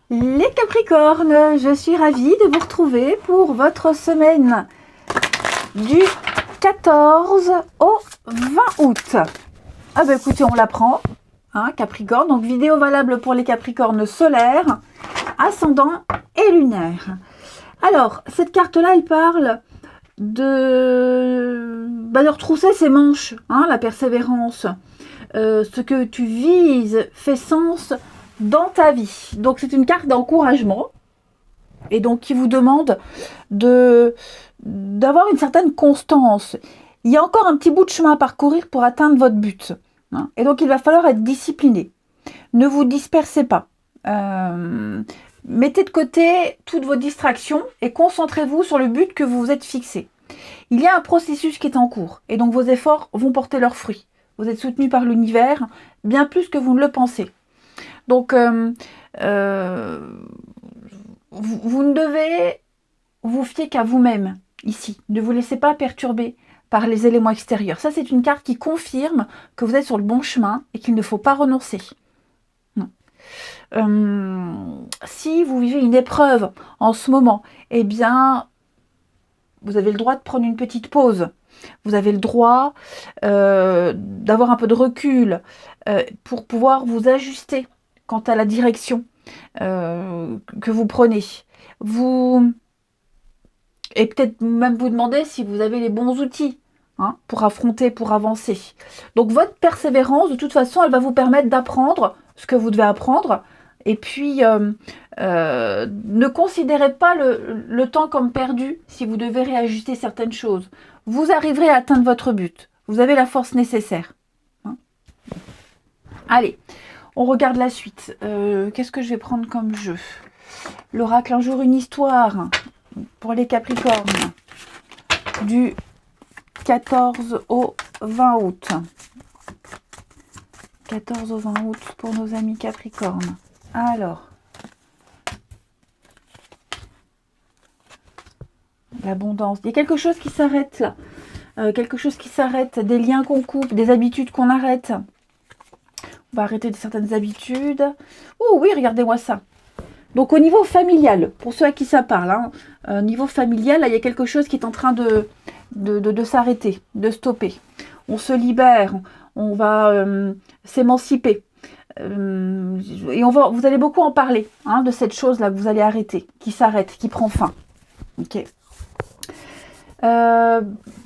Les Capricornes, je suis ravie de vous retrouver pour votre semaine du 14 au 20 août. Ah ben écoutez, on la prend, hein, Capricorne. Donc vidéo valable pour les Capricornes solaires, ascendant et lunaire. Alors, cette carte-là, elle parle de retrousser ses manches, hein, la persévérance. Ce que tu vises fait sens dans ta vie. Donc c'est une carte d'encouragement et donc qui vous demande d'avoir une certaine constance. Il y a encore un petit bout de chemin à parcourir pour atteindre votre but, hein. Et donc il va falloir être discipliné. Ne vous dispersez pas. Mettez de côté toutes vos distractions et concentrez-vous sur le but que vous vous êtes fixé. Il y a un processus qui est en cours et donc vos efforts vont porter leurs fruits. Vous êtes soutenu par l'univers bien plus que vous ne le pensez. Donc, vous ne devez vous fier qu'à vous-même ici. Ne vous laissez pas perturber par les éléments extérieurs. Ça, c'est une carte qui confirme que vous êtes sur le bon chemin et qu'il ne faut pas renoncer. Non. Si vous vivez une épreuve en ce moment, eh bien, vous avez le droit de prendre une petite pause. Vous avez le droit d'avoir un peu de recul pour pouvoir vous ajuster quant à la direction que vous prenez. Et peut-être même vous demander si vous avez les bons outils, hein, pour affronter, pour avancer. Donc votre persévérance, de toute façon, elle va vous permettre d'apprendre ce que vous devez apprendre. Et puis, ne considérez pas le temps comme perdu si vous devez réajuster certaines choses. Vous arriverez à atteindre votre but. Vous avez la force nécessaire, hein. Allez, on regarde la suite. Qu'est-ce que je vais prendre comme jeu? L'oracle, un jour, une histoire pour les Capricornes du 14 au 20 août. 14 au 20 août pour nos amis Capricornes. Alors, l'abondance. Il y a quelque chose qui s'arrête là. Quelque chose qui s'arrête, des liens qu'on coupe, des habitudes qu'on arrête. On va arrêter certaines habitudes. Oh oui, regardez-moi ça. Donc au niveau familial, pour ceux à qui ça parle, hein, niveau familial, là, il y a quelque chose qui est en train de s'arrêter, de stopper. On se libère, on va s'émanciper. Et vous allez beaucoup en parler, hein, de cette chose-là que vous allez arrêter, qui s'arrête, qui prend fin. Ok.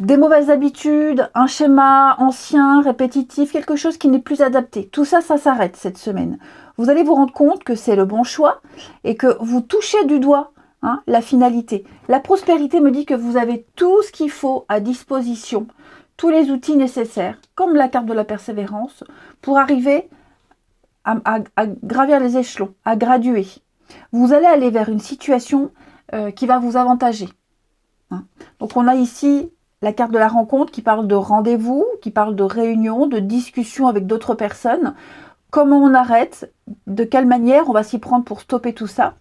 Des mauvaises habitudes, un schéma ancien, répétitif, quelque chose qui n'est plus adapté. Tout ça, ça s'arrête cette semaine. Vous allez vous rendre compte que c'est le bon choix et que vous touchez du doigt, hein, la finalité. La prospérité me dit que vous avez tout ce qu'il faut à disposition, tous les outils nécessaires, comme la carte de la persévérance, pour arriver à gravir les échelons, à graduer. Vous allez aller vers une situation qui va vous avantager. Hein. Donc on a ici la carte de la rencontre qui parle de rendez-vous, qui parle de réunion, de discussion avec d'autres personnes. Comment on arrête, de quelle manière on va s'y prendre pour stopper tout ça.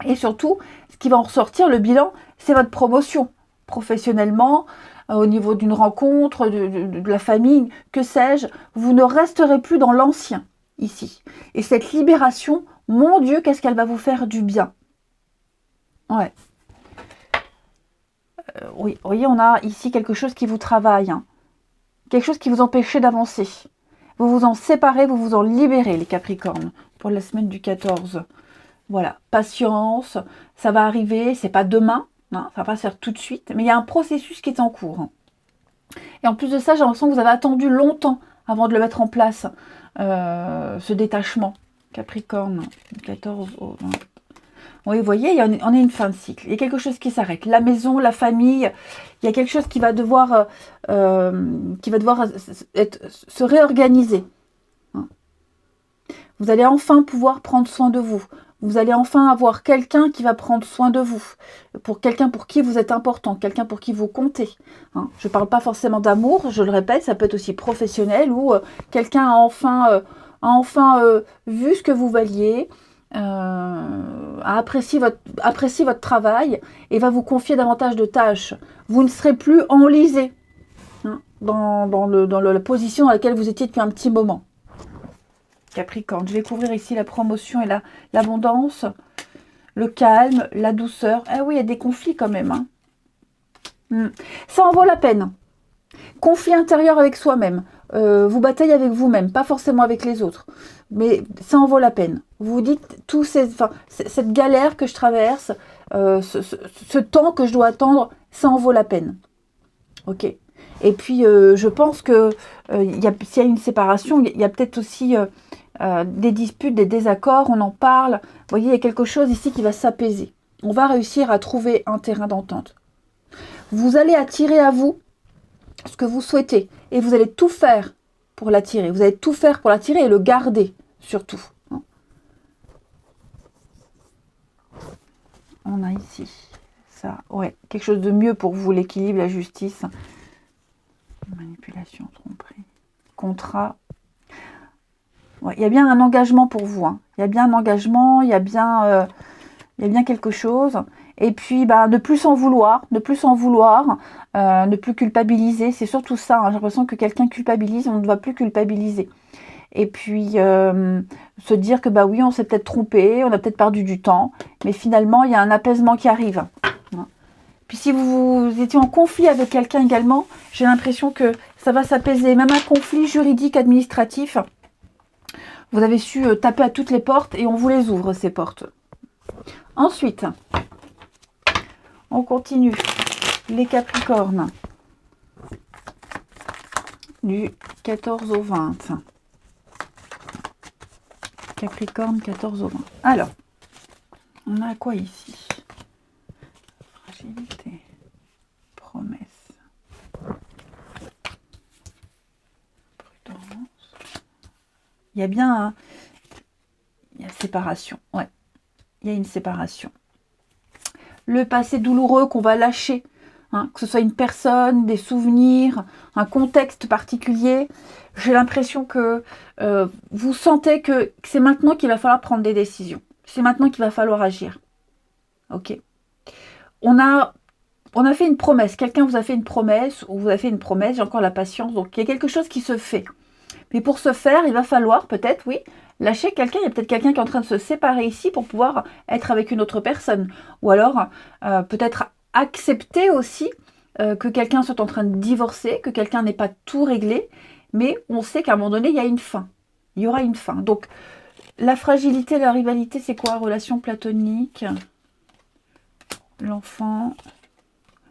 Et surtout, ce qui va en ressortir, le bilan, c'est votre promotion. Professionnellement, au niveau d'une rencontre, de la famille, que sais-je, vous ne resterez plus dans l'ancien ici. Et cette libération, mon Dieu, qu'est-ce qu'elle va vous faire du bien. Ouais. Oui, vous voyez, on a ici quelque chose qui vous travaille, hein. Quelque chose qui vous empêchait d'avancer. Vous vous en séparez, vous vous en libérez, les Capricornes, pour la semaine du 14. Voilà, patience, ça va arriver, c'est pas demain, hein, ça va pas se faire tout de suite, mais il y a un processus qui est en cours, hein. Et en plus de ça, j'ai l'impression que vous avez attendu longtemps avant de le mettre en place, ce détachement. Capricorne, 14 au 20. Oui, vous voyez, on est une fin de cycle. Il y a quelque chose qui s'arrête. La maison, la famille, il y a quelque chose qui va devoir, se réorganiser. Vous allez enfin pouvoir prendre soin de vous. Vous allez enfin avoir quelqu'un qui va prendre soin de vous. Quelqu'un pour qui vous êtes important, quelqu'un pour qui vous comptez. Hein. Je ne parle pas forcément d'amour, je le répète, ça peut être aussi professionnel où quelqu'un a enfin vu ce que vous valiez, apprécie votre travail et va vous confier davantage de tâches. Vous ne serez plus enlisé, hein, dans la position dans laquelle vous étiez depuis un petit moment. Capricorne. Je vais couvrir ici la promotion et l'abondance, le calme, la douceur. Ah oui, il y a des conflits quand même. Hein. Ça en vaut la peine. Conflit intérieur avec soi-même. Vous bataillez avec vous-même, pas forcément avec les autres. Mais ça en vaut la peine. Vous vous dites, cette galère que je traverse, ce temps que je dois attendre, ça en vaut la peine. Ok. Et puis, je pense que s'il y a une séparation, il y a peut-être aussi des disputes, des désaccords, on en parle. Vous voyez, il y a quelque chose ici qui va s'apaiser. On va réussir à trouver un terrain d'entente. Vous allez attirer à vous ce que vous souhaitez. Et vous allez tout faire pour l'attirer. Vous allez tout faire pour l'attirer et le garder, surtout. On a ici ça. Ouais, quelque chose de mieux pour vous, l'équilibre, la justice. Manipulation, tromperie. Contrat. Ouais, il y a bien un engagement pour vous. Hein. Il y a bien un engagement, il y a bien quelque chose. Et puis, ne plus s'en vouloir, ne plus culpabiliser. C'est surtout ça. Hein. J'ai l'impression que quelqu'un culpabilise, on ne doit plus culpabiliser. Et puis, se dire que, oui, on s'est peut-être trompé, on a peut-être perdu du temps. Mais finalement, il y a un apaisement qui arrive. Hein. Puis, si vous étiez en conflit avec quelqu'un également, j'ai l'impression que ça va s'apaiser. Même un conflit juridique, administratif, vous avez su taper à toutes les portes et on vous les ouvre, ces portes. Ensuite, on continue. Les Capricornes. Du 14 au 20. Capricorne, 14 au 20. Alors, on a quoi ici? Fragilité. Promesse. Prudence. Il y a bien... il y a séparation. Ouais. Il y a une séparation. Le passé douloureux qu'on va lâcher, hein, que ce soit une personne, des souvenirs, un contexte particulier. J'ai l'impression que vous sentez que c'est maintenant qu'il va falloir prendre des décisions. C'est maintenant qu'il va falloir agir. Ok. On a fait une promesse. Quelqu'un vous a fait une promesse, ou vous a fait une promesse, j'ai encore la patience. Donc il y a quelque chose qui se fait. Mais pour ce faire, il va falloir peut-être, oui, lâcher quelqu'un. Il y a peut-être quelqu'un qui est en train de se séparer ici pour pouvoir être avec une autre personne. Ou alors, peut-être accepter aussi que quelqu'un soit en train de divorcer, que quelqu'un n'ait pas tout réglé. Mais on sait qu'à un moment donné, il y a une fin. Il y aura une fin. Donc, la fragilité, la rivalité, c'est quoi? Relation platonique, l'enfant,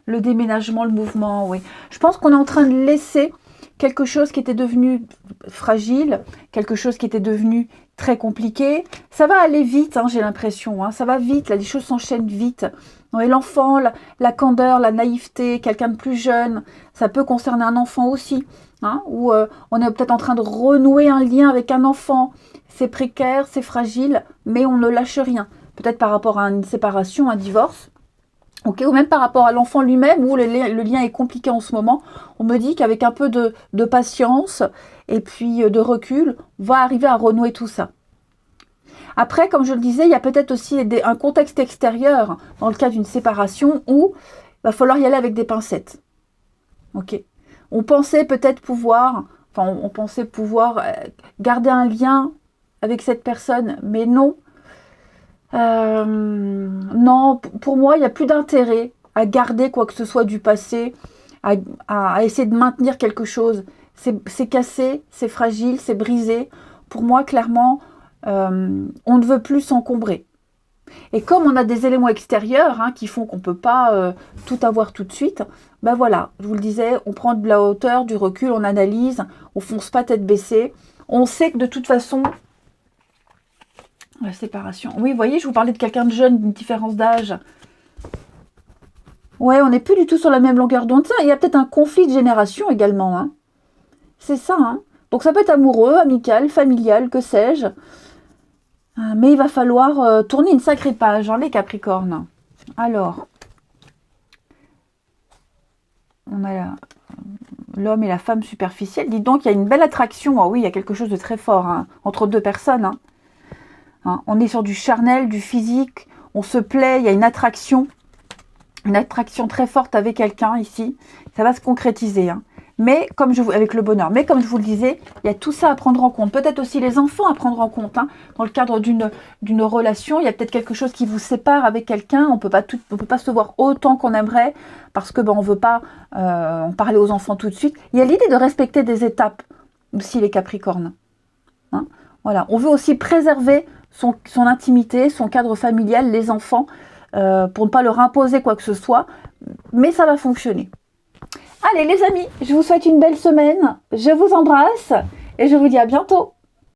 le déménagement, le mouvement, oui. Je pense qu'on est en train de laisser quelque chose qui était devenu fragile, quelque chose qui était devenu très compliqué. Ça va aller vite, hein, j'ai l'impression. Hein, ça va vite, là, les choses s'enchaînent vite. Ouais, l'enfant, la candeur, la naïveté, quelqu'un de plus jeune, ça peut concerner un enfant aussi. Hein, où on est peut-être en train de renouer un lien avec un enfant. C'est précaire, c'est fragile, mais on ne lâche rien. Peut-être par rapport à une séparation, un divorce. Okay, ou même par rapport à l'enfant lui-même, où le lien est compliqué en ce moment. On me dit qu'avec un peu de patience et puis de recul, on va arriver à renouer tout ça. Après, comme je le disais, il y a peut-être aussi un contexte extérieur dans le cas d'une séparation où il va falloir y aller avec des pincettes. Ok. On pensait peut-être pouvoir, garder un lien avec cette personne, mais non. Non, pour moi, il n'y a plus d'intérêt à garder quoi que ce soit du passé, à essayer de maintenir quelque chose. C'est cassé, c'est fragile, c'est brisé. Pour moi, clairement, on ne veut plus s'encombrer. Et comme on a des éléments extérieurs qui font qu'on ne peut pas tout avoir tout de suite, voilà, je vous le disais, on prend de la hauteur, du recul, on analyse, on fonce pas tête baissée. On sait que de toute façon, la séparation. Oui, vous voyez, je vous parlais de quelqu'un de jeune, d'une différence d'âge. Ouais, on n'est plus du tout sur la même longueur d'onde. Il y a peut-être un conflit de génération également. Hein. C'est ça. Hein. Donc ça peut être amoureux, amical, familial, que sais-je. Mais il va falloir tourner une sacrée page, les Capricornes. Alors, on a l'homme et la femme superficielle. Dis donc, il y a une belle attraction. Oh oui, il y a quelque chose de très fort entre deux personnes. On est sur du charnel, du physique. On se plaît, il y a une attraction très forte avec quelqu'un ici. Ça va se concrétiser. Mais comme avec le bonheur, mais comme je vous le disais, il y a tout ça à prendre en compte. Peut-être aussi les enfants à prendre en compte. Hein. Dans le cadre d'une relation, il y a peut-être quelque chose qui vous sépare avec quelqu'un. On peut pas se voir autant qu'on aimerait parce que on veut pas en parler aux enfants tout de suite. Il y a l'idée de respecter des étapes aussi les Capricornes. Hein. Voilà, on veut aussi préserver son intimité, son cadre familial, les enfants, pour ne pas leur imposer quoi que ce soit. Mais ça va fonctionner. Allez les amis, je vous souhaite une belle semaine, je vous embrasse et je vous dis à bientôt.